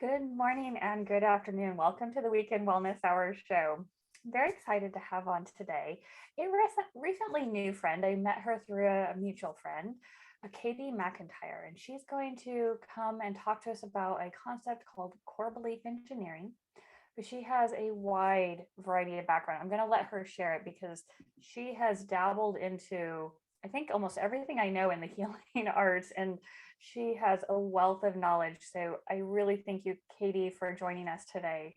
Good morning and good afternoon. Welcome to the Weekend Wellness Hour show. I'm very excited to have on today a recently new friend. I met her through a mutual friend, Katie McIntyre, and she's going to come and talk to us about a concept called core belief engineering. But she has a wide variety of background. I'm going to let her share it because she has dabbled into, I think, almost everything I know in the healing arts, and she has a wealth of knowledge. So I really thank you, Katie, for joining us today.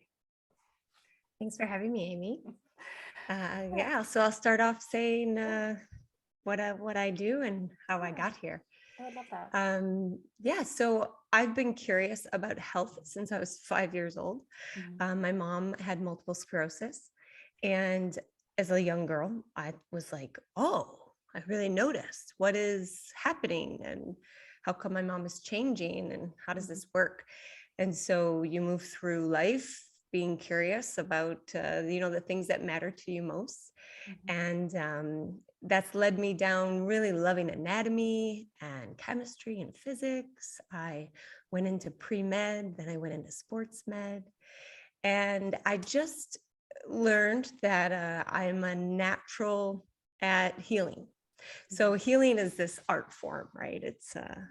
Thanks for having me, Amy. So I'll start off saying what I do and how I got here. I would love that. So I've been curious about health since I was 5 years old. My mom had multiple sclerosis, and as a young girl, I was like, oh, I really noticed what is happening and how come my mom is changing and how does this work? And so you move through life being curious about, the things that matter to you most. And that's led me down really loving anatomy and chemistry and physics. I went into pre-med, then I went into sports med. And I just learned that I'm a natural at healing. So healing is this art form, right? It's a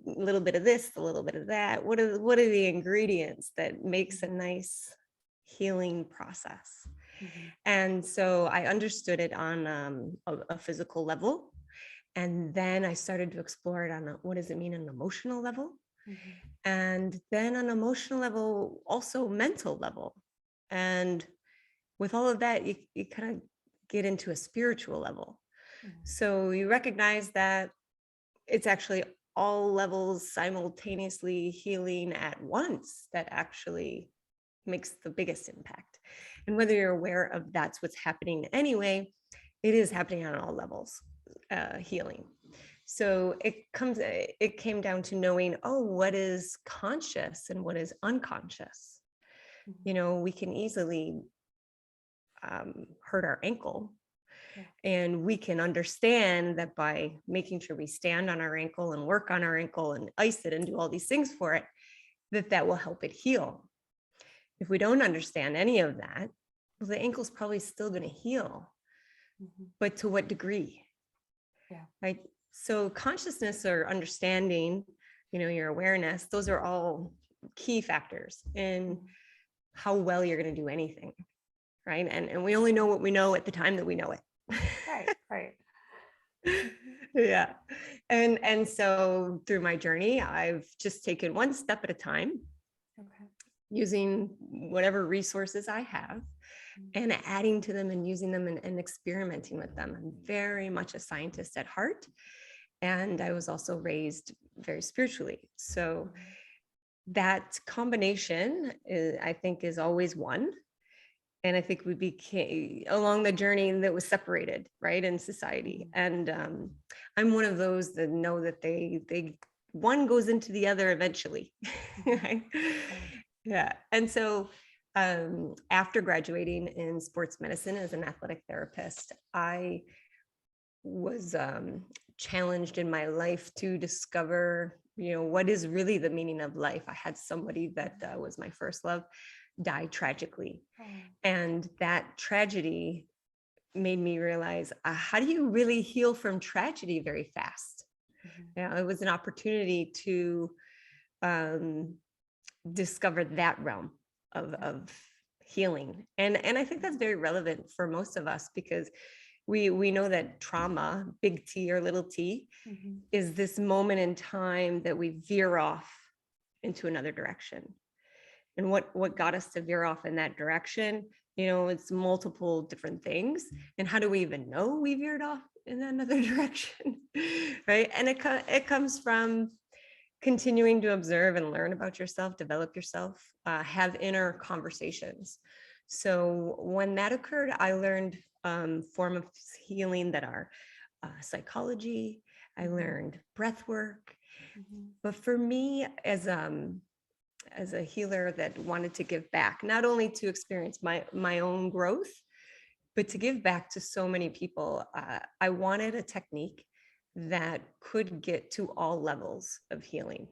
little bit of this, a little bit of that. What are the ingredients that makes a nice healing process? And so I understood it on a physical level. And then I started to explore it on what does it mean on an emotional level? And then on an emotional level, also mental level. And with all of that, you kind of get into a spiritual level. So you recognize that it's actually all levels simultaneously healing at once that actually makes the biggest impact. And whether you're aware of that's what's happening anyway, it is happening on all levels, healing. So it came down to knowing, what is conscious and what is unconscious. We can easily hurt our ankle. And we can understand that by making sure we stand on our ankle and work on our ankle and ice it and do all these things for it, that will help it heal. If we don't understand any of that, well, the ankle's probably still going to heal, but to what degree? Right. So consciousness or understanding, your awareness, those are all key factors in how well you're going to do anything. Right. And we only know what we know at the time that we know it. Right. Yeah. And so through my journey, I've just taken one step at a time, using whatever resources I have and adding to them and using them and experimenting with them. I'm very much a scientist at heart. And I was also raised very spiritually. So that combination I think is always one. And I think we became along the journey that was separated, right, in society. And I'm one of those that know that they one goes into the other eventually. Right? Yeah. And so after graduating in sports medicine as an athletic therapist, I was challenged in my life to discover, what is really the meaning of life. I had somebody that was my first love died tragically. And that tragedy made me realize, how do you really heal from tragedy very fast? It was an opportunity to discover that realm of healing. And I think that's very relevant for most of us, because we know that trauma, big T or little t, is this moment in time that we veer off into another direction. And what got us to veer off in that direction, it's multiple different things. And how do we even know we veered off in another direction? Right. And it comes from continuing to observe and learn about yourself, develop yourself, have inner conversations. So when that occurred, I learned form of healing that are psychology. I learned breath work. But for me, as a healer that wanted to give back, not only to experience my own growth, but to give back to so many people, I wanted a technique that could get to all levels of healing.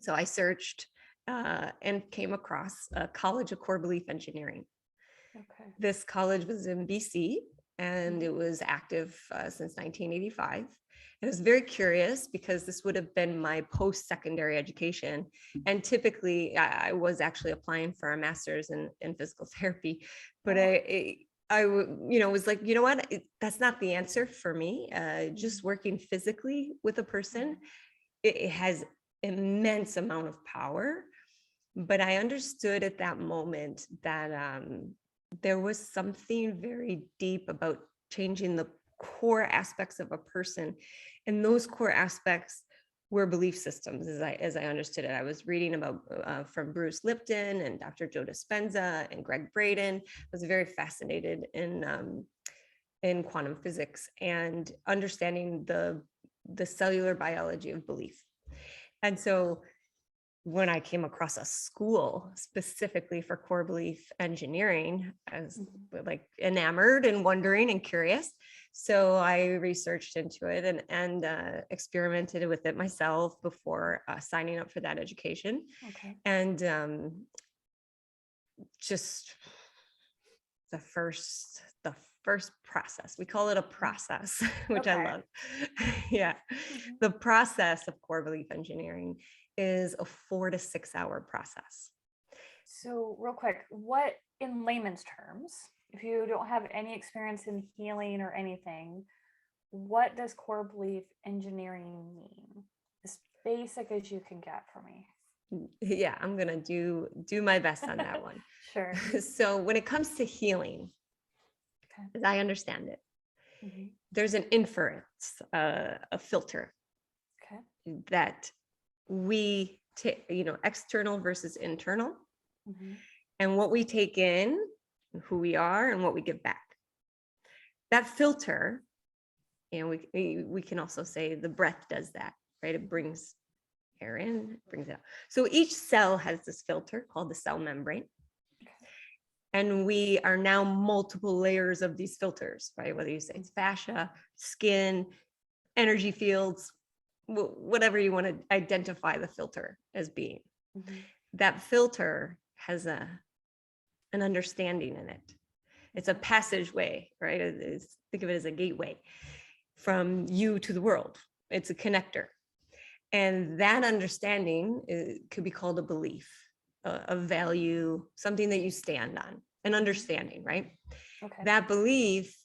So I searched and came across a College of Core Belief Engineering. Okay. This college was in BC, and it was active since 1985. I was very curious because this would have been my post-secondary education. And typically I was actually applying for a master's in physical therapy, but was like, you know what, that's not the answer for me. Just working physically with a person, it has immense amount of power. But I understood at that moment that there was something very deep about changing the core aspects of a person. And those core aspects were belief systems, as I understood it. I was reading about from Bruce Lipton and Dr. Joe Dispenza and Greg Braden. I was very fascinated in quantum physics and understanding the cellular biology of belief. And so when I came across a school specifically for core belief engineering, I was like enamored and wondering and curious. So I researched into it and experimented with it myself before signing up for that education. Okay. And just the first process, we call it a process, which I love. Yeah. The process of core belief engineering is a 4 to 6 hour process. So real quick, what, in layman's terms, if you don't have any experience in healing or anything, what does core belief engineering mean? As basic as you can get for me. Yeah, I'm gonna do my best on that one. Sure. So when it comes to healing, as I understand it, there's an inference, a filter that we take, external versus internal, and what we take in, who we are, and what we give back. That filter, and we can also say the breath does that, right? It brings air in, brings it out. So each cell has this filter called the cell membrane. And we are now multiple layers of these filters, right? Whether you say it's fascia, skin, energy fields, whatever you want to identify the filter as being. That filter has an understanding in it. It's a passageway, right? Think of it as a gateway from you to the world. It's a connector. And that understanding could be called a belief, a value, something that you stand on, an understanding, right? That belief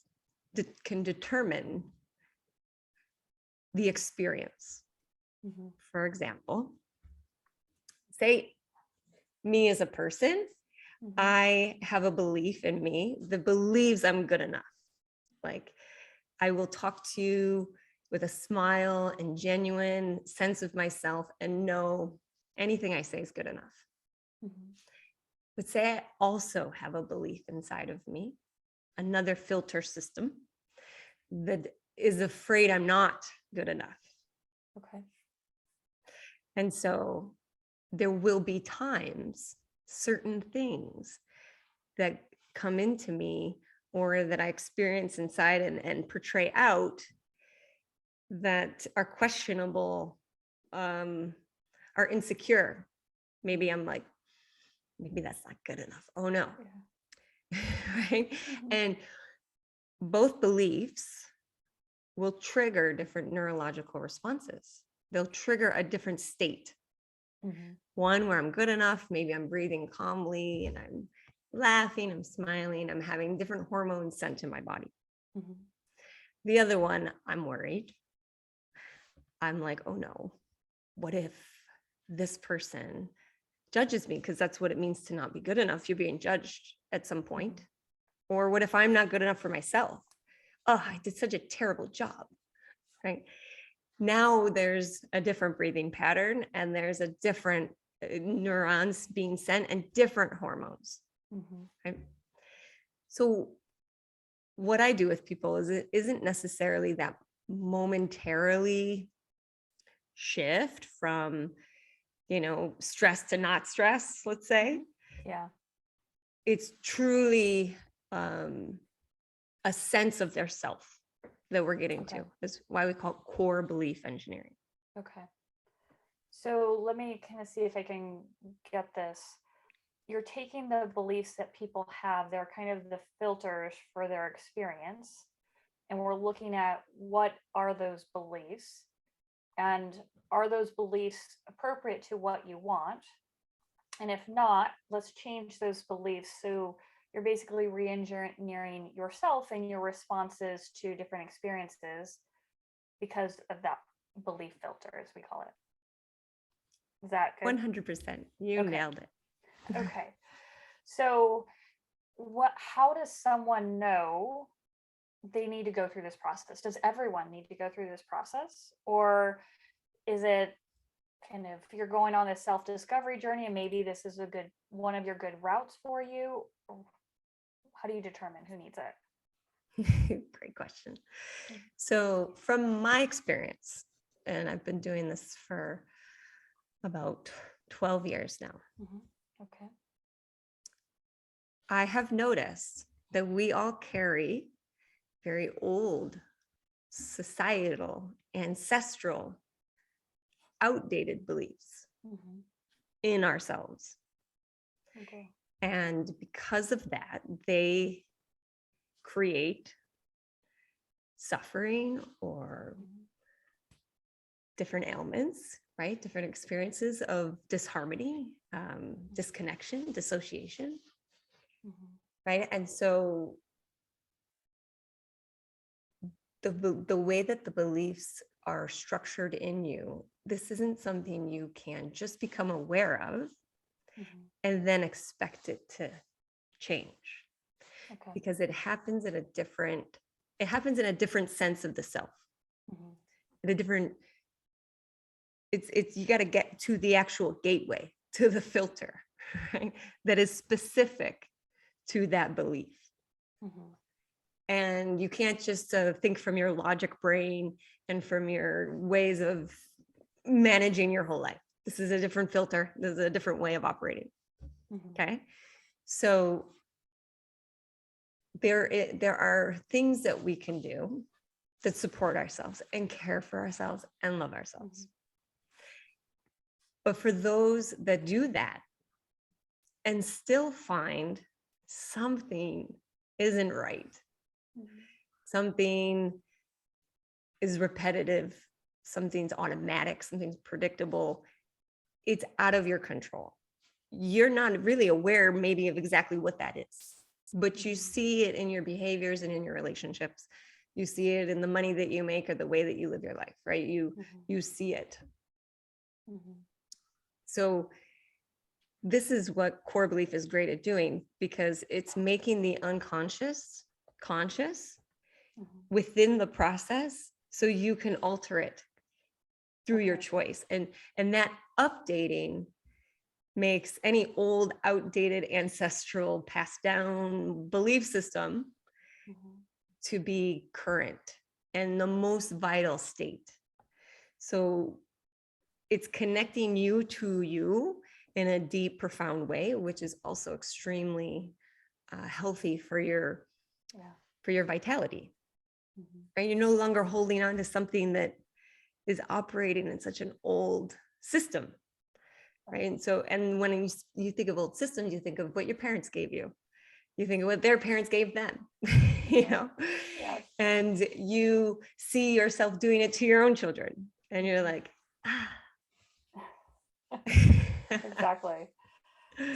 can determine the experience. For example, say me as a person, I have a belief in me that believes I'm good enough. Like, I will talk to you with a smile and genuine sense of myself and know anything I say is good enough. But say I also have a belief inside of me, another filter system that is afraid I'm not good enough. And so there will be times, certain things that come into me or that I experience inside and portray out that are questionable, are insecure. Maybe I'm like, maybe that's not good enough. Oh no. Right? And both beliefs will trigger different neurological responses. They'll trigger a different state. One where I'm good enough, maybe I'm breathing calmly and I'm laughing, I'm smiling, I'm having different hormones sent to my body. The other one, I'm worried. I'm like, oh no, what if this person judges me? Because that's what it means to not be good enough. You're being judged at some point. Or what if I'm not good enough for myself? Oh, I did such a terrible job, right? Now there's a different breathing pattern and there's a different neurons being sent and different hormones, right? So what I do with people is it isn't necessarily that momentarily shift from, stress to not stress, let's say. It's truly a sense of their self that we're getting to. Is why we call it core belief engineering. So let me kind of see if I can get this. You're taking the beliefs that people have, they're kind of the filters for their experience. And we're looking at what are those beliefs, and are those beliefs appropriate to what you want? And if not, let's change those beliefs. So you're basically re-engineering yourself and your responses to different experiences because of that belief filter, as we call it. Is that good? 100%. You Okay. nailed it. Okay. So how does someone know they need to go through this process? Does everyone need to go through this process? Or is it kind of, you're going on this self-discovery journey and maybe this is one of your good routes for you? How do you determine who needs it? Great question. So from my experience, and I've been doing this for about 12 years now. Okay. I have noticed that we all carry very old, societal, ancestral, outdated beliefs in ourselves. Okay. And because of that, they create suffering or different ailments, right? Different experiences of disharmony, disconnection, dissociation, right? And so the way that the beliefs are structured in you, this isn't something you can just become aware of and then expect it to change. Okay. Because it happens in a different sense of the self. In a different, it's you got to get to the actual gateway, to the filter, right? That is specific to that belief. And you can't just think from your logic brain and from your ways of managing your whole life. This is a different filter. This is a different way of operating. Okay. So there are things that we can do that support ourselves and care for ourselves and love ourselves. But for those that do that and still find something isn't right, something is repetitive, something's automatic, something's predictable, it's out of your control. You're not really aware maybe of exactly what that is, but you see it in your behaviors and in your relationships. You see it in the money that you make or the way that you live your life, right? You see it. So this is what core belief is great at doing, because it's making the unconscious conscious within the process so you can alter it through your choice. And that updating makes any old, outdated, ancestral, passed down belief system to be current and the most vital state. So it's connecting you to you in a deep, profound way, which is also extremely healthy for your vitality. Right? You're no longer holding on to something that is operating in such an old system. Right. And so, and when you think of old systems, you think of what your parents gave you. You think of what their parents gave them, you know, and you see yourself doing it to your own children. And you're like, Exactly.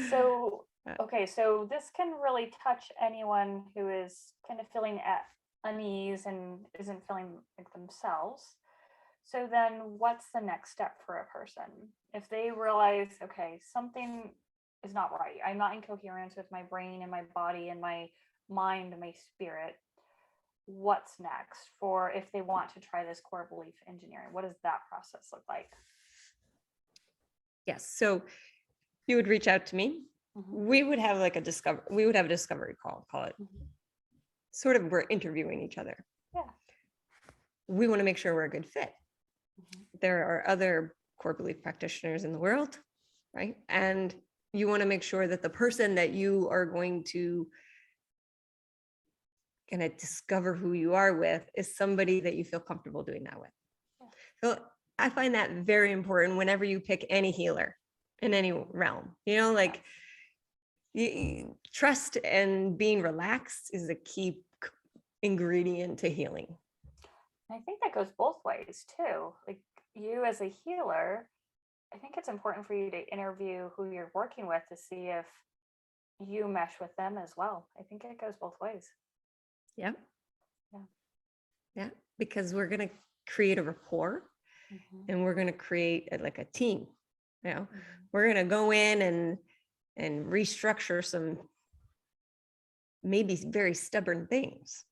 So, okay, so this can really touch anyone who is kind of feeling at unease and isn't feeling like themselves. So then what's the next step for a person? If they realize, okay, something is not right. I'm not in coherence with my brain and my body and my mind and my spirit. What's next for if they want to try this core belief engineering? What does that process look like? Yes. So you would reach out to me. We would have like a discovery call it. Sort of, we're interviewing each other. Yeah. We want to make sure we're a good fit. There are other core belief practitioners in the world, right? And you want to make sure that the person that you are going to kind of discover who you are with is somebody that you feel comfortable doing that with. So I find that very important whenever you pick any healer in any realm, like trust and being relaxed is a key ingredient to healing. I think that goes both ways too. Like you as a healer, I think it's important for you to interview who you're working with to see if you mesh with them as well. I think it goes both ways. Yeah. Yeah. Yeah. Because we're going to create a rapport and we're going to create a team. We're going to go in and restructure some maybe very stubborn things.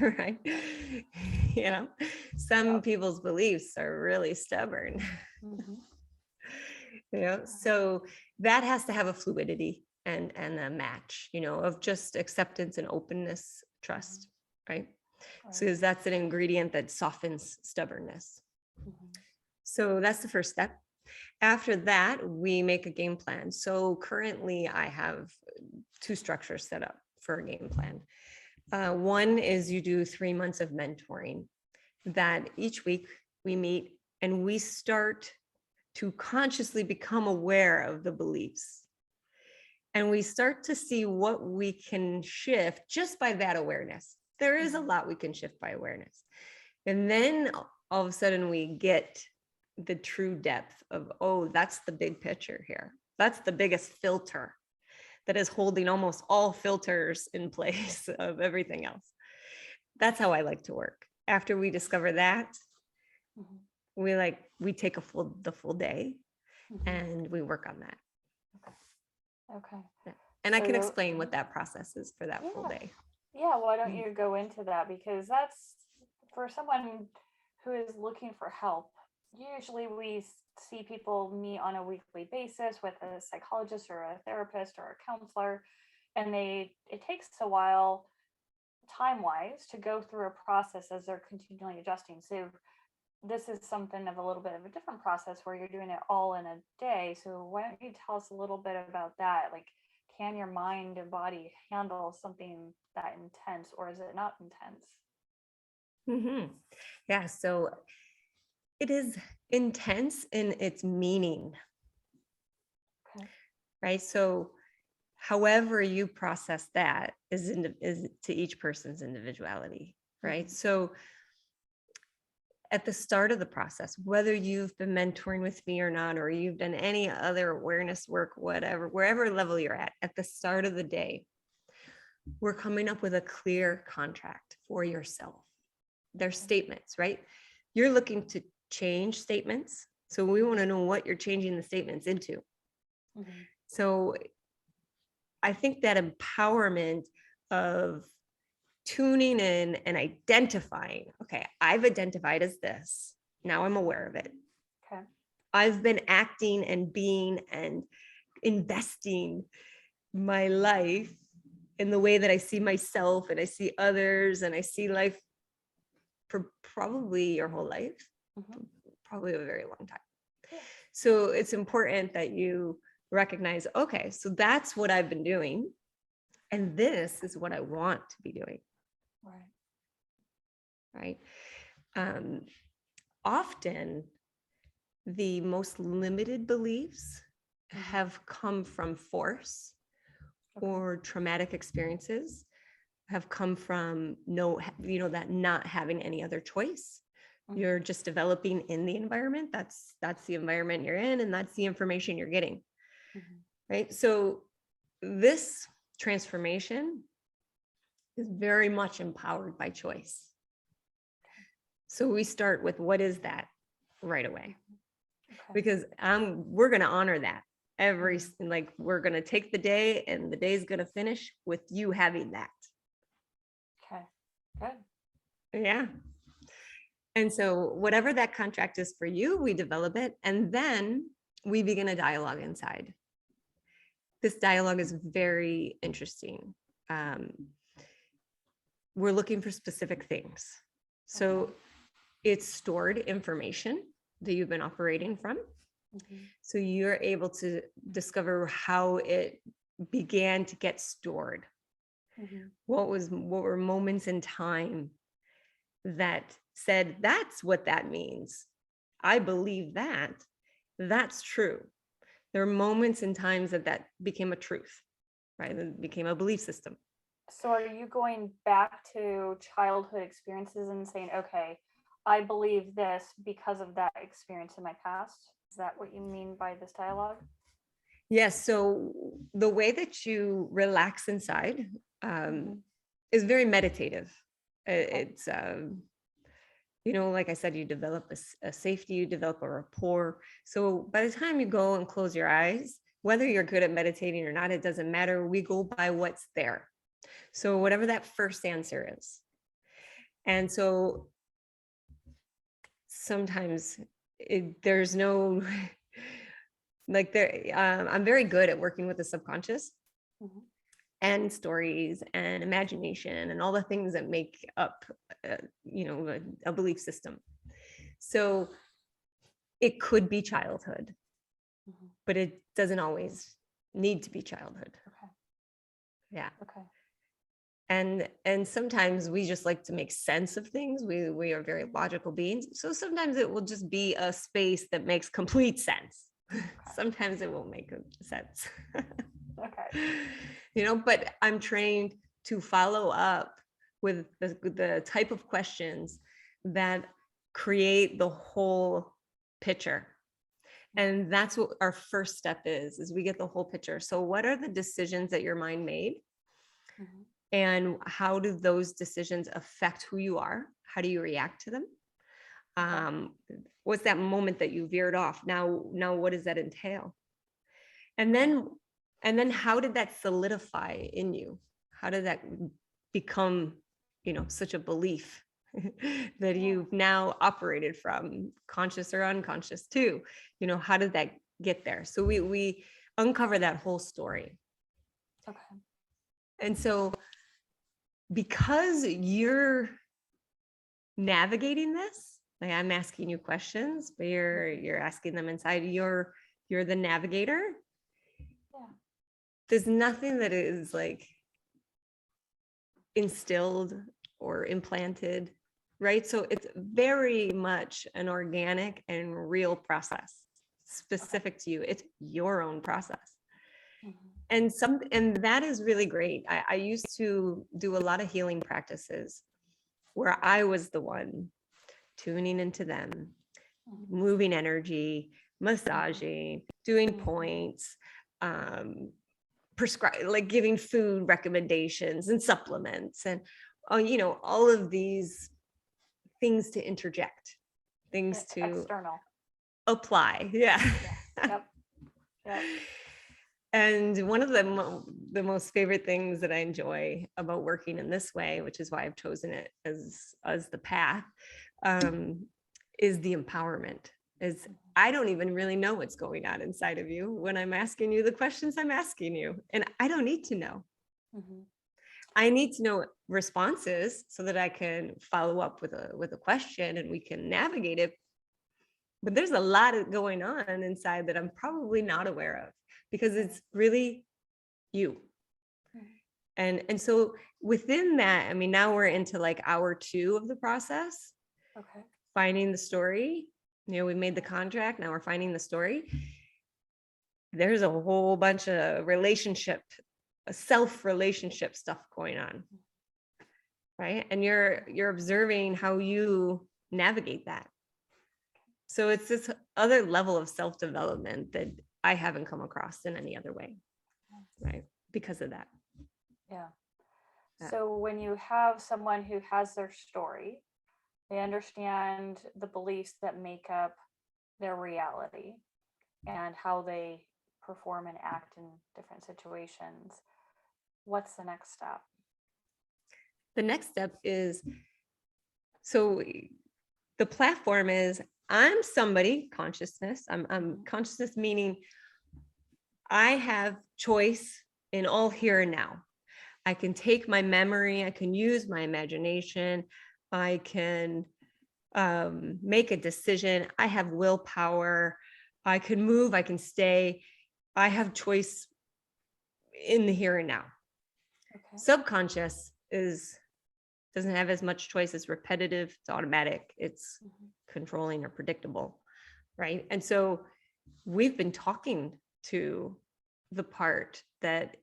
Right. Some people's beliefs are really stubborn. So that has to have a fluidity and a match, of just acceptance and openness, trust, right? So that's an ingredient that softens stubbornness. So that's the first step. After that, we make a game plan. So currently I have 2 structures set up for a game plan. One is you do 3 months of mentoring that each week we meet and we start to consciously become aware of the beliefs. And we start to see what we can shift just by that awareness. There is a lot we can shift by awareness. And then all of a sudden we get the true depth of, oh, that's the big picture here. That's the biggest filter that is holding almost all filters in place of everything else. That's how I like to work. After we discover that, we take the full day and we work on that. Okay. Yeah. And so I can explain what that process is for that full day. Yeah, why don't you go into that? Because that's for someone who is looking for help. Usually we see people meet on a weekly basis with a psychologist or a therapist or a counselor, and it takes a while time-wise to go through a process as they're continually adjusting. So this is something of a little bit of a different process where you're doing it all in a day. So why don't you tell us a little bit about that? Like, can your mind and body handle something that intense, or is it not intense? Yeah, so it is intense in its meaning. Okay. Right? So however you process that is to each person's individuality, right? So at the start of the process, whether you've been mentoring with me or not, or you've done any other awareness work, whatever, wherever level you're at the start of the day, we're coming up with a clear contract for yourself. They're statements, right? You're looking to change statements. So we want to know what you're changing the statements into. So I think that empowerment of tuning in and identifying, okay, I've identified as this. Now I'm aware of it. Okay. I've been acting and being and investing my life in the way that I see myself and I see others and I see life for probably your whole life, probably a very long time. Yeah. So it's important that you recognize, okay, so that's what I've been doing. And this is what I want to be doing. Right. Often the most limited beliefs have come from force or traumatic experiences, have come from that not having any other choice. You're just developing in the environment. That's the environment you're in, and that's the information you're getting. Right. So this transformation is very much empowered by choice. So we start with what is that right away, because we're going to honor that we're going to take the day, and the day is going to finish with you having that. Okay, good. Yeah. And so whatever that contract is for you, we develop it, and then we begin a dialogue inside. This dialogue is very interesting. We're looking for specific things. So it's stored information that you've been operating from. So you're able to discover how it began to get stored. What were moments in time that said, that's what that means. I believe that. That's true. There are moments and times that became a truth, right? It became a belief system. So are you going back to childhood experiences and saying, okay, I believe this because of that experience in my past? Is that what you mean by this dialogue? Yes. So the way that you relax inside is very meditative. It's, like I said, you develop a safety, you develop a rapport. So by the time you go and close your eyes, whether you're good at meditating or not, it doesn't matter. We go by what's there. So whatever that first answer is. And so sometimes there's no, I'm very good at working with the subconscious and stories and imagination and all the things that make up, a belief system. So it could be childhood, but it doesn't always need to be childhood. Okay. Yeah. Okay. And sometimes we just like to make sense of things. We are very logical beings. So sometimes it will just be a space that makes complete sense. Okay. Sometimes it won't make sense. Okay. But I'm trained to follow up with the type of questions that create the whole picture. And that's what our first step is we get the whole picture. So what are the decisions that your mind made? And how do those decisions affect who you are? How do you react to them? What's that moment that you veered off? Now, what does that entail? And then how did that solidify in you? How did that become, such a belief that you've now operated from, conscious or unconscious too? How did that get there? So we uncover that whole story. Okay. And so because you're navigating this, like I'm asking you questions, but you're asking them inside, you're the navigator. Yeah. There's nothing that is like instilled or implanted, right? So it's very much an organic and real process specific to you. It's your own process. And that is really great. I used to do a lot of healing practices where I was the one tuning into them, moving energy, massaging, doing points, prescribe, like giving food recommendations and supplements and all of these things to interject, things to external apply. Yeah. Yep. And one of the most favorite things that I enjoy about working in this way, which is why I've chosen it as the path, is the empowerment. Is I don't even really know what's going on inside of you when I'm asking you the questions I'm asking you, and I don't need to know. I need to know responses so that I can follow up with a question and we can navigate it. But there's a lot going on inside that I'm probably not aware of, because it's really you. And so within that, I mean, now we're into like hour 2 of the process. Okay. Finding the story. We made the contract. Now we're finding the story. There's a whole bunch of self-relationship stuff going on. Right. And you're observing how you navigate that. So it's this other level of self-development that I haven't come across in any other way, right? Because of that. Yeah. So when you have someone who has their story, they understand the beliefs that make up their reality and how they perform and act in different situations, what's the next step? The next step is, so the platform is, I'm somebody, consciousness. I'm consciousness, meaning I have choice in all here and now. I can take my memory, I can use my imagination, I can make a decision. I have willpower. I can move, I can stay. I have choice in the here and now. Okay. Subconscious is doesn't have as much choice. It's repetitive, it's automatic, it's controlling or predictable, right? And so we've been talking to the part that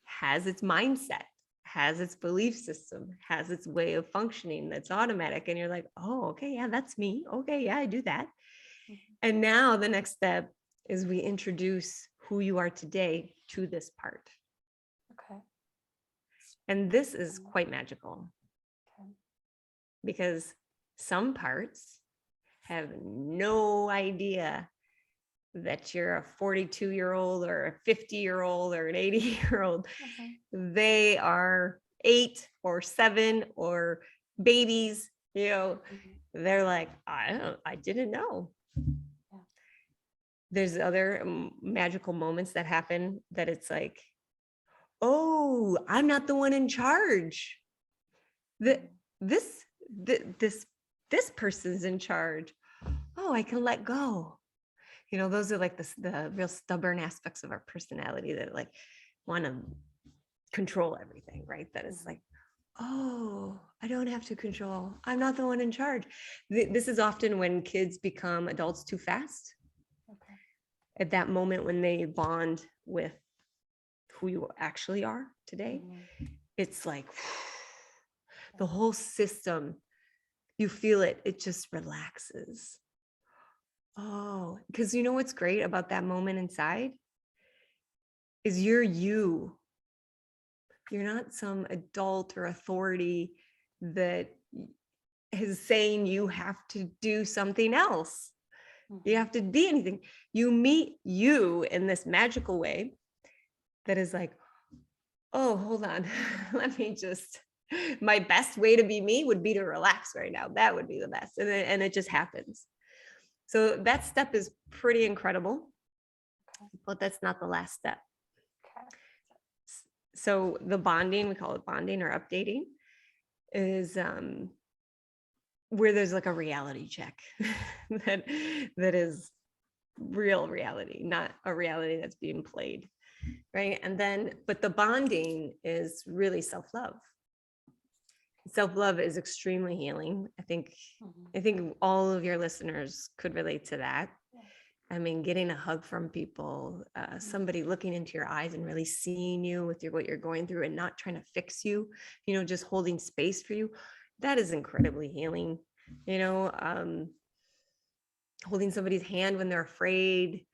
has its mindset, has its belief system, has its way of functioning that's automatic. And you're like, oh, okay, yeah, that's me. Okay, yeah, I do that. And now the next step is we introduce who you are today to this part. Okay. And this is quite magical because some parts have no idea that you're a 42-year-old or a 50-year-old or an 80-year-old. They are 8 or 7 or babies, they're like, I didn't know. Yeah. There's other magical moments that happen that it's like, oh, I'm not the one in charge. This person's in charge. Oh, I can let go. Those are like the real stubborn aspects of our personality that like want to control everything, right? That is like, oh, I don't have to control. I'm not the one in charge. This is often when kids become adults too fast. Okay. At that moment when they bond with who you actually are today, it's like the whole system, you feel it, it just relaxes. Oh, because you know what's great about that moment inside is you're you. You're not some adult or authority that is saying you have to do something else. You have to be anything. You meet you in this magical way that is like, oh, hold on. Let me just, my best way to be me would be to relax right now. That would be the best. And it just happens. So that step is pretty incredible, but that's not the last step. Okay. So the bonding, we call it bonding or updating, is where there's like a reality check that is real reality, not a reality that's being played, right? And then, but the bonding is really self-love. Self-love is extremely healing. I think all of your listeners could relate to that. I mean, getting a hug from people, somebody looking into your eyes and really seeing you with what you're going through and not trying to fix you, just holding space for you. That is incredibly healing. Holding somebody's hand when they're afraid,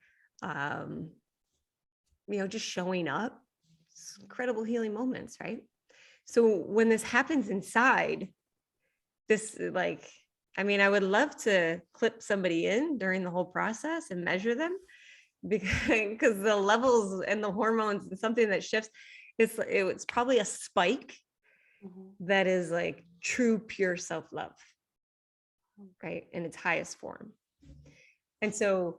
just showing up. It's incredible healing moments, right? So when this happens inside, this I would love to clip somebody in during the whole process and measure them because the levels and the hormones and something that shifts, it's probably a spike that is like true, pure self-love, right? In its highest form. And so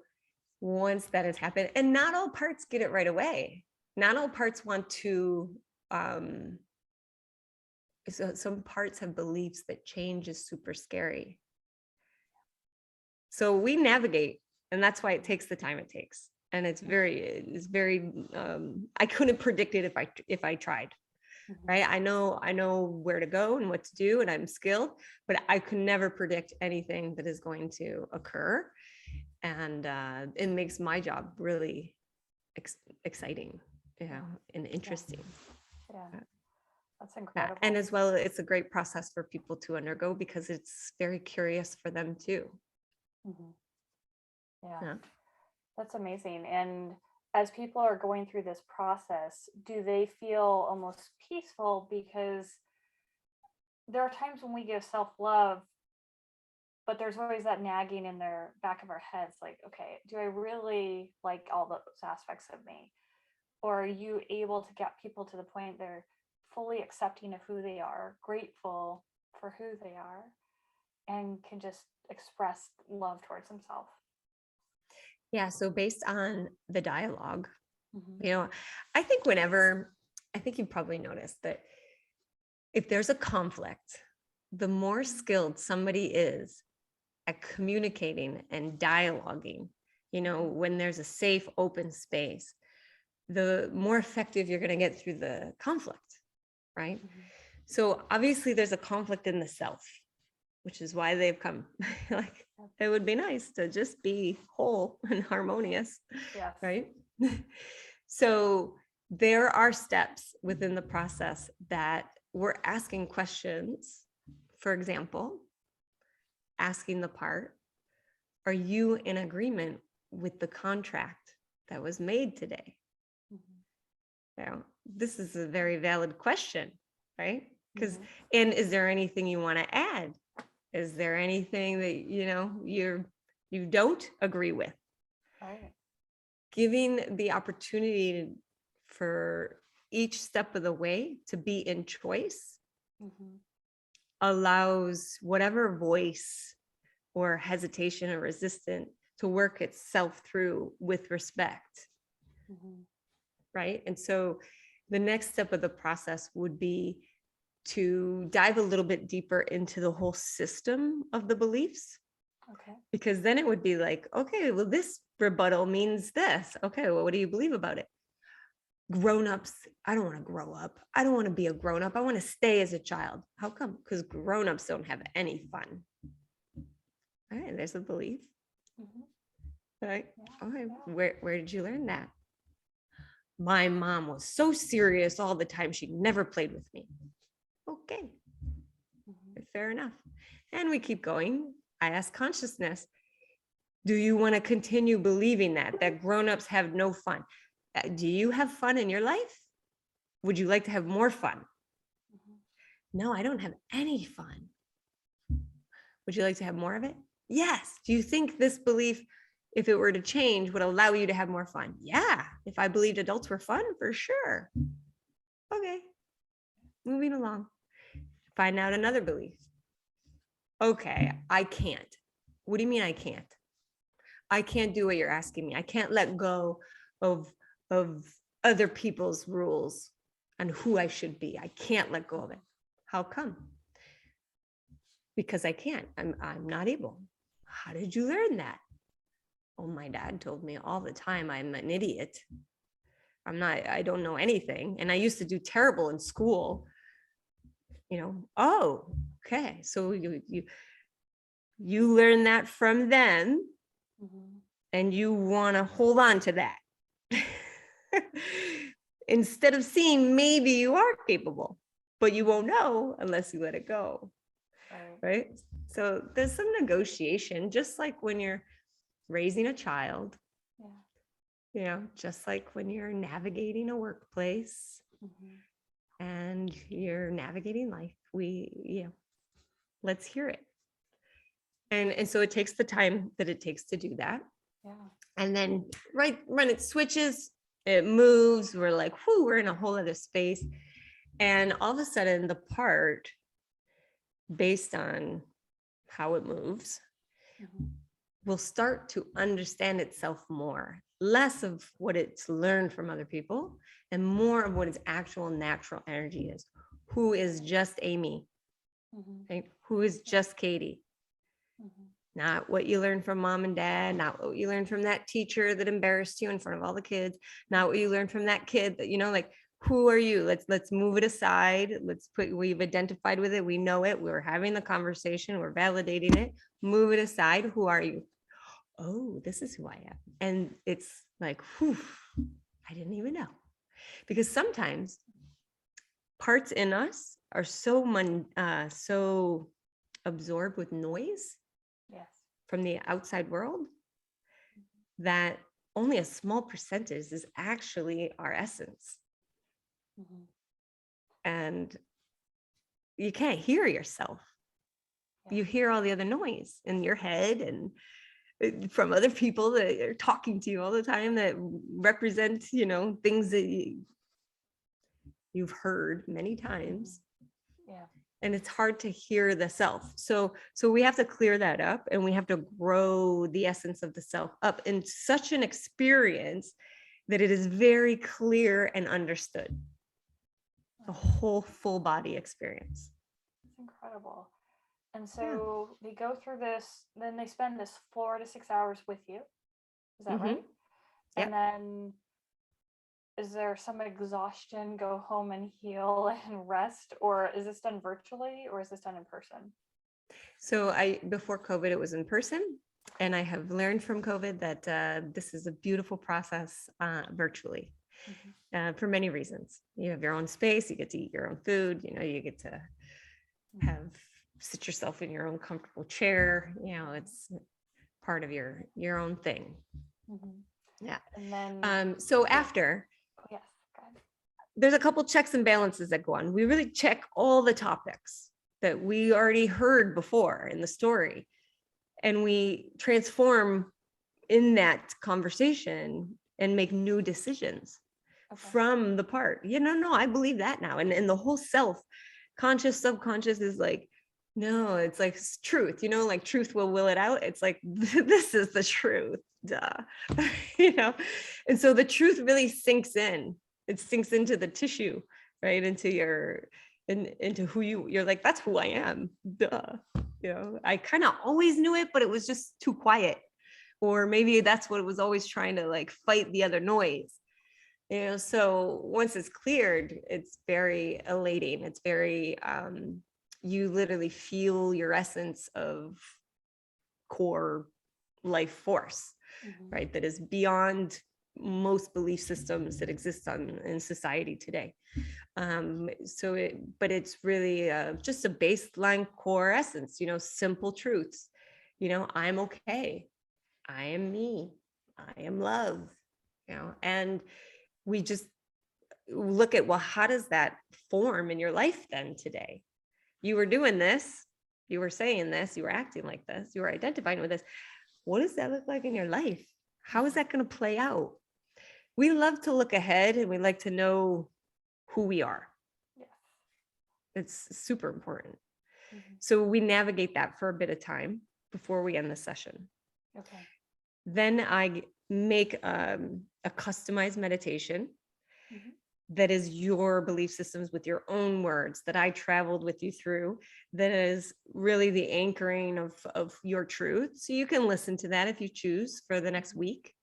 once that has happened, and not all parts get it right away. Not all parts want to, so some parts have beliefs that change is super scary. So we navigate, and that's why it takes the time it takes. And it's very, I couldn't predict it if I tried, right? I know where to go and what to do, and I'm skilled, but I could never predict anything that is going to occur. And it makes my job really exciting, and interesting. Yeah. That's incredible. And as well, it's a great process for people to undergo because it's very curious for them too. Yeah, that's amazing. And as people are going through this process, do they feel almost peaceful? Because there are times when we give self-love, but there's always that nagging in their back of our heads, like, okay, do I really like all those aspects of me? Or are you able to get people to the point they're fully accepting of who they are, grateful for who they are, and can just express love towards themselves? Yeah. So based on the dialogue, I think you've probably noticed that if there's a conflict, the more skilled somebody is at communicating and dialoguing, when there's a safe, open space, the more effective you're going to get through the conflict, right? So obviously there's a conflict in the self, which is why they've come. Like, it would be nice to just be whole and harmonious, Yes. right? So there are steps within the process that we're asking questions. For example, asking the part, are you in agreement with the contract that was made today? Now, this is a very valid question, right? Because, and is there anything you want to add? Is there anything that, you don't agree with? Right. Giving the opportunity for each step of the way to be in choice allows whatever voice or hesitation or resistance to work itself through with respect. Right. And so the next step of the process would be to dive a little bit deeper into the whole system of the beliefs. Okay. Because then it would be like, okay, well, this rebuttal means this. Okay, well, what do you believe about it? Grown-ups, I don't want to grow up. I don't want to be a grown-up. I want to stay as a child. How come? Because grown-ups don't have any fun. All right, there's a belief. All right. Yeah. Okay, where did you learn that? My mom was so serious all the time. She never played with me. Okay, fair enough. And we keep going. I ask consciousness, do you want to continue believing that grown-ups have no fun? Do you have fun in your life? Would you like to have more fun? No, I don't have any fun. Would you like to have more of it? Yes. Do you think this belief, if it were to change, would allow you to have more fun? Yeah. If I believed adults were fun, for sure. Okay. Moving along. Find out another belief. Okay, I can't. What do you mean I can't? I can't do what you're asking me. I can't let go of other people's rules and who I should be. I can't let go of it. How come? Because I can't. I'm not able. How did you learn that? Oh, my dad told me all the time I'm an idiot. I don't know anything. And I used to do terrible in school. Oh, okay. So you learn that from them, and you want to hold on to that. Instead of seeing maybe you are capable, but you won't know unless you let it go. Right? So there's some negotiation, just like when you're raising a child, just like when you're navigating a workplace and you're navigating life. Let's hear it. And so it takes the time that it takes to do that. And then right when it switches, it moves, we're like, whoo, we're in a whole other space. And all of a sudden the part, based on how it moves, will start to understand itself more, less of what it's learned from other people and more of what its actual natural energy is. Who is just Amy, right? Who is just Katie. Not what you learned from mom and dad, not what you learned from that teacher that embarrassed you in front of all the kids, not what you learned from that kid that, like, who are you? Let's move it aside. We've identified with it. We know it. We're having the conversation. We're validating it. Move it aside. Who are you? Oh, this is who I am. And it's like, whew, I didn't even know. Because sometimes parts in us are so absorbed with noise from the outside world that only a small percentage is actually our essence. And you can't hear yourself. You hear all the other noise in your head and from other people that are talking to you all the time that represent, things that you've heard many times. And it's hard to hear the self. So we have to clear that up, and we have to grow the essence of the self up in such an experience that it is very clear and understood. The whole full body experience. It's incredible. And so they go through this, then they spend this 4 to 6 hours with you. Is that right? Yep. And then is there some exhaustion, go home and heal and rest, or is this done virtually or is this done in person? So before COVID, it was in person. And I have learned from COVID that this is a beautiful process virtually for many reasons. You have your own space, you get to eat your own food, you get to sit yourself in your own comfortable chair. It's part of your own thing. Yeah. And then so after, yes, go ahead. There's a couple checks and balances that go on. We really check all the topics that we already heard before in the story, and we transform in that conversation and make new decisions from the part. No, I believe that now. And the whole self, conscious, subconscious is like, no, it's like truth, like truth will it out. It's like, this is the truth, duh. And so the truth really sinks in. It sinks into the tissue, right? Into who you're like, that's who I am, duh. I kind of always knew it, but it was just too quiet. Or maybe that's what it was always trying to like fight the other noise. So once it's cleared, it's very elating. It's very, you literally feel your essence of core life force, right? That is beyond most belief systems that exist in society today. But it's really just a baseline core essence, simple truths. I'm okay. I am me. I am love. And we just look at, well, how does that form in your life then today? You were doing this, you were saying this, you were acting like this, you were identifying with this. What does that look like in your life? How is that going to play out? We love to look ahead and we like to know who we are. Yeah. It's super important. So we navigate that for a bit of time before we end the session. Okay. Then I make a customized meditation that is your belief systems with your own words that I traveled with you through, that is really the anchoring of your truth. So you can listen to that if you choose for the next week,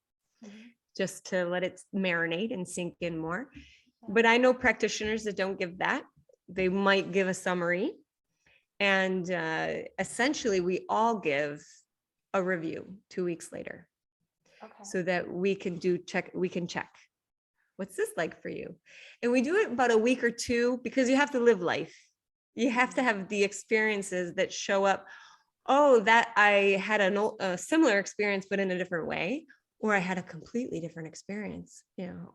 just to let it marinate and sink in more. But I know practitioners that don't give that. They might give a summary. And essentially we all give a review 2 weeks later. Okay. So that we can check. What's this like for you? And we do it about a week or two because you have to live life. You have to have the experiences that show up. Oh, that I had a similar experience, but in a different way, or I had a completely different experience.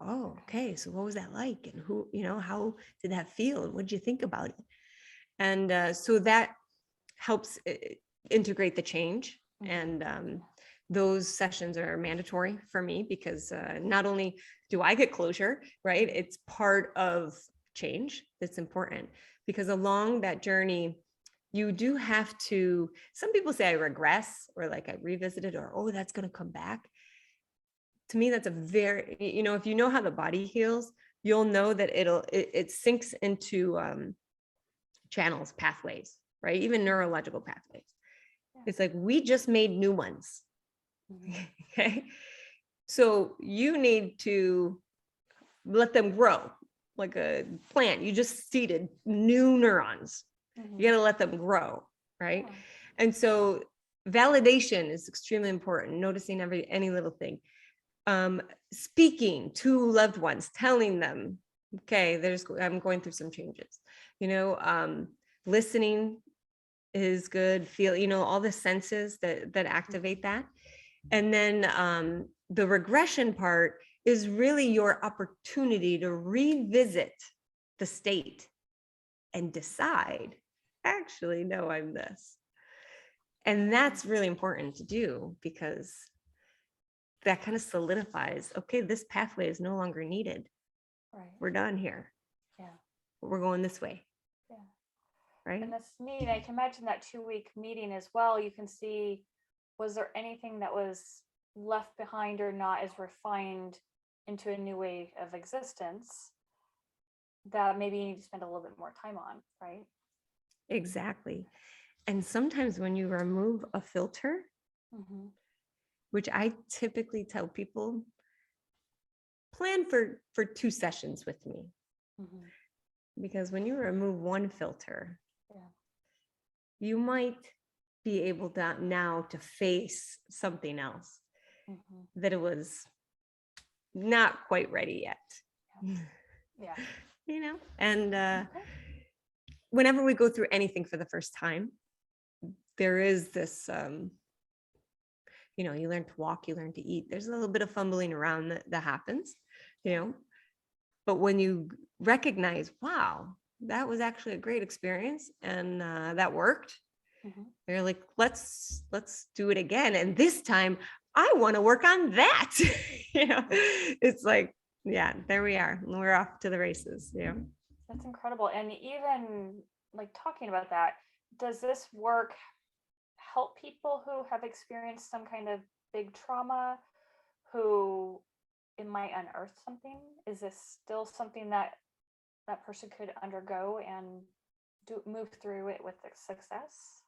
Oh, okay. So what was that like? And who, how did that feel? And what did you think about it? And so that helps integrate the change. And those sessions are mandatory for me because not only do I get closure, right? It's part of change that's important, because along that journey, you do have to, some people say I regress or like I revisited or, oh, that's going to come back. To me, that's a very, if you know how the body heals, you'll know that it sinks into channels, pathways, right? Even neurological pathways. It's like, we just made new ones. Okay. So you need to let them grow like a plant. You just seeded new neurons. You got to let them grow. Right. Yeah. And so validation is extremely important. Noticing any little thing. Speaking to loved ones, telling them, okay, I'm going through some changes, listening is good. Feel, all the senses that activate that. And then the regression part is really your opportunity to revisit the state and decide, actually, no, I'm this. And that's really important to do, because that kind of solidifies, okay, this pathway is no longer needed. Right. We're done here. Yeah. We're going this way. Yeah. Right. And that's neat. I can imagine that 2-week meeting as well. You can see, was there anything that was left behind or not as refined into a new way of existence that maybe you need to spend a little bit more time on, right? Exactly. And sometimes when you remove a filter, which I typically tell people, plan for 2 sessions with me. Because when you remove one filter, you might be able to now to face something else that it was not quite ready yet. You know, and whenever we go through anything for the first time, there is this, you know, you learn to walk, you learn to eat. There's a little bit of fumbling around that happens, you know, but when you recognize, wow, that was actually a great experience and that worked, you're like, let's do it again. And this time I want to work on that. You know, it's like, yeah, there we are. We're off to the races. Yeah. That's incredible. And even like talking about that, does this work help people who have experienced some kind of big trauma, who it might unearth something? Is this still something that that person could undergo and move through it with success?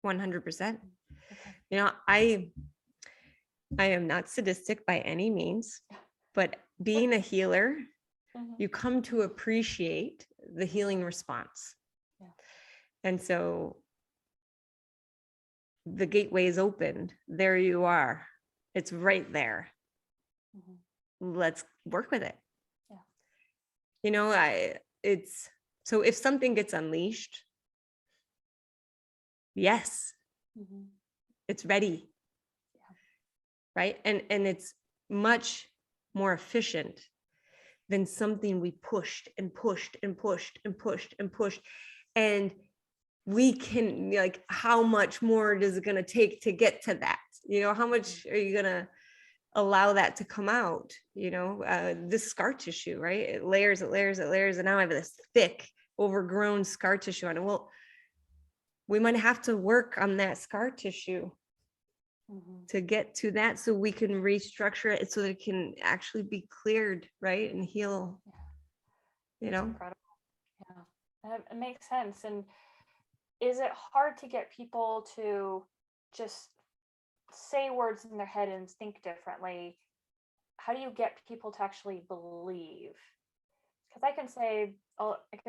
100%. You know, I am not sadistic by any means, but being a healer, you come to appreciate the healing response. And so the gateway is opened. There you are. It's right there. Let's work with it. You know, it's so if something gets unleashed, yes, it's ready. Right. And it's much more efficient than something we pushed and pushed and pushed and pushed and pushed. And we can, like, how much more is it going to take to get to that? You know, how much are you going to allow that to come out? You know, this scar tissue, right? It layers, it layers, it layers. And now I have this thick, overgrown scar tissue on it. Well, we might have to work on that scar tissue to get to that, so we can restructure it so that it can actually be cleared, right, and heal. You know, incredible. It makes sense. And is it hard to get people to just say words in their head and think differently? How do you get people to actually believe? Because I could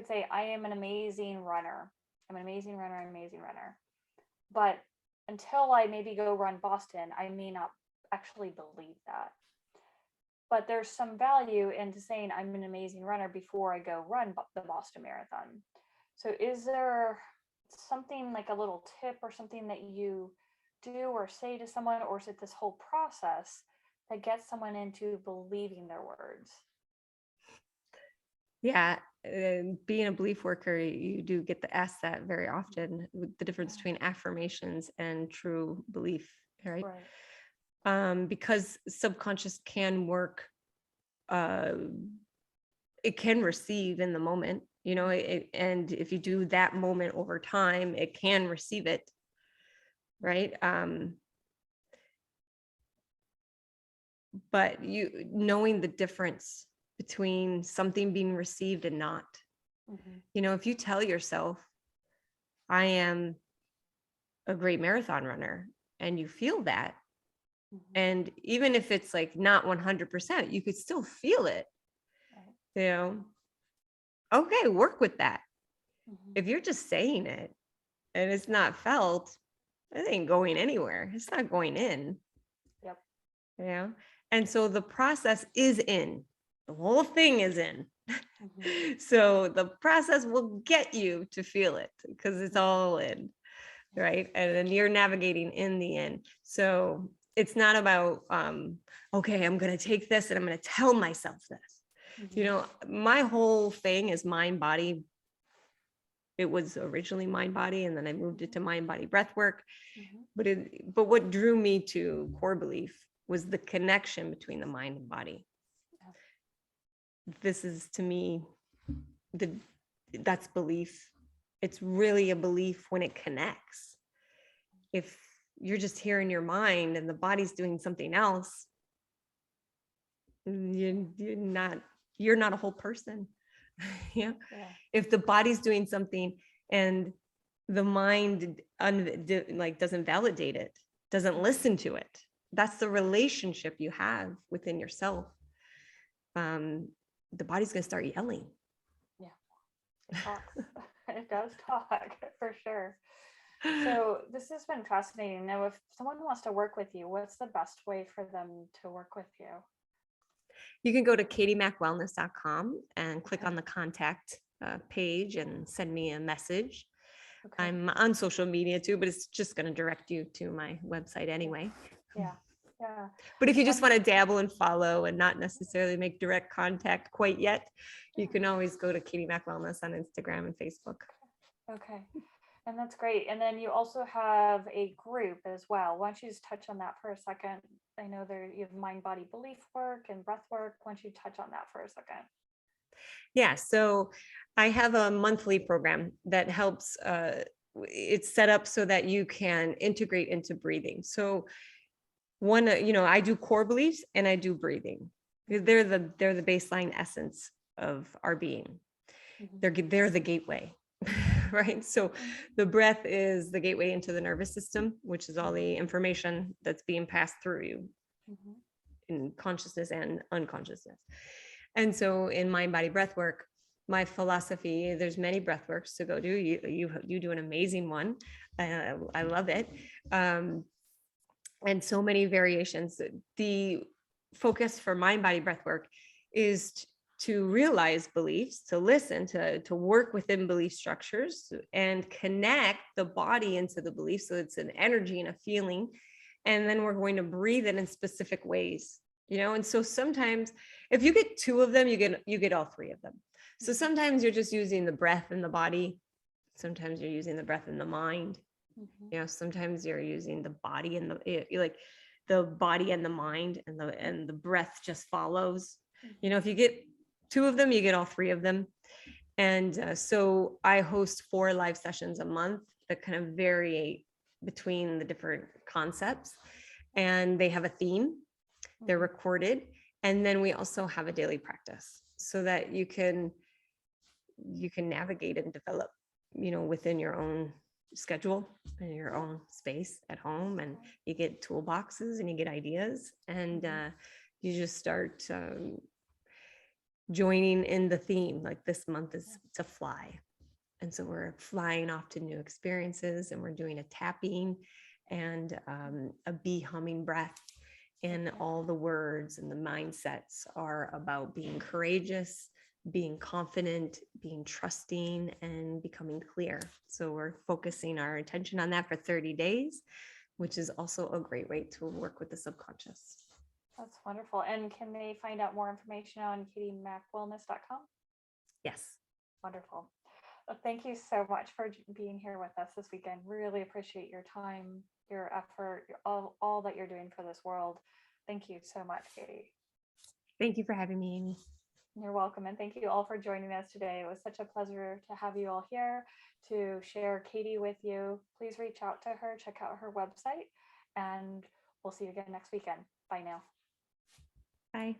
say I am an amazing runner. I'm an amazing runner, an amazing runner. But until I maybe go run Boston, I may not actually believe that. But there's some value into saying I'm an amazing runner before I go run the Boston Marathon. So is there something like a little tip or something that you do or say to someone, or is it this whole process that gets someone into believing their words? Yeah, being a belief worker, you do get to ask that very often, the difference between affirmations and true belief, right? Because subconscious can work, it can receive in the moment, you know, and if you do that moment over time, it can receive it, right? But you knowing the difference between something being received and not. You know, if you tell yourself, I am a great marathon runner, and you feel that, and even if it's like not 100%, you could still feel it, you know, okay, work with that. If you're just saying it and it's not felt, it ain't going anywhere. It's not going in. You know, and so the process is in. The whole thing is in. So the process will get you to feel it because it's all in, right? And then you're navigating in the end. So it's not about, okay, I'm going to take this and I'm going to tell myself this. You know, my whole thing is mind, body. It was originally mind, body, and then I moved it to mind, body, breath work. But what drew me to core belief was the connection between the mind and body. This is, to me, that's belief. It's really a belief when it connects. If you're just here in your mind and the body's doing something else, you're not a whole person. If the body's doing something and the mind doesn't validate it, doesn't listen to it, that's the relationship you have within yourself. the body's going to start yelling. Yeah, it talks. It does talk for sure. So this has been fascinating. Now, if someone wants to work with you, what's the best way for them to work with you? You can go to katiemacwellness.com and click Okay. on the contact page and send me a message. Okay. I'm on social media too, but it's just going to direct you to my website anyway. Yeah. Yeah. But if you just want to dabble and follow and not necessarily make direct contact quite yet, you can always go to Katie Mac Wellness on Instagram and Facebook. Okay. And that's great. And then you also have a group as well. Why don't you just touch on that for a second? I know there you have mind, body, belief work and breath work. Why don't you touch on that for a second? Yeah, so I have a monthly program that helps. It's set up so that you can integrate into breathing. So one, I do core beliefs and I do breathing. They're the baseline essence of our being. They're the gateway, right? So the breath is the gateway into the nervous system, which is all the information that's being passed through you in consciousness and unconsciousness. And so in mind, body, breath work, my philosophy, there's many breath works to go do. You do an amazing one. I love it. And so many variations. The focus for mind, body, breath work is to realize beliefs, to listen, to work within belief structures and connect the body into the belief. So it's an energy and a feeling. And then we're going to breathe it in specific ways, and so sometimes if you get two of them, you get all three of them. So sometimes you're just using the breath in the body. Sometimes you're using the breath in the mind. Sometimes you're using the body and the body and the mind, and the breath just follows. If you get two of them, you get all three of them. And so I host 4 live sessions a month that kind of vary between the different concepts, and they have a theme. They're recorded. And then we also have a daily practice so that you can navigate and develop, within your own schedule and your own space at home. And you get toolboxes and you get ideas, and you just start joining in the theme. Like this month is to fly. And so we're flying off to new experiences, and we're doing a tapping and a bee humming breath. And all the words and the mindsets are about being courageous, being confident, being trusting, and becoming clear. So we're focusing our attention on that for 30 days, which is also a great way to work with the subconscious. That's wonderful. And can they find out more information on katiemacwellness.com? Yes. Wonderful. Well, thank you so much for being here with us this weekend. Really appreciate your time, your effort, all that you're doing for this world. Thank you so much, Katie. Thank you for having me, Amy. You're welcome. And thank you all for joining us today. It was such a pleasure to have you all here to share Katie with you. Please reach out to her, check out her website, and we'll see you again next weekend. Bye now. Bye.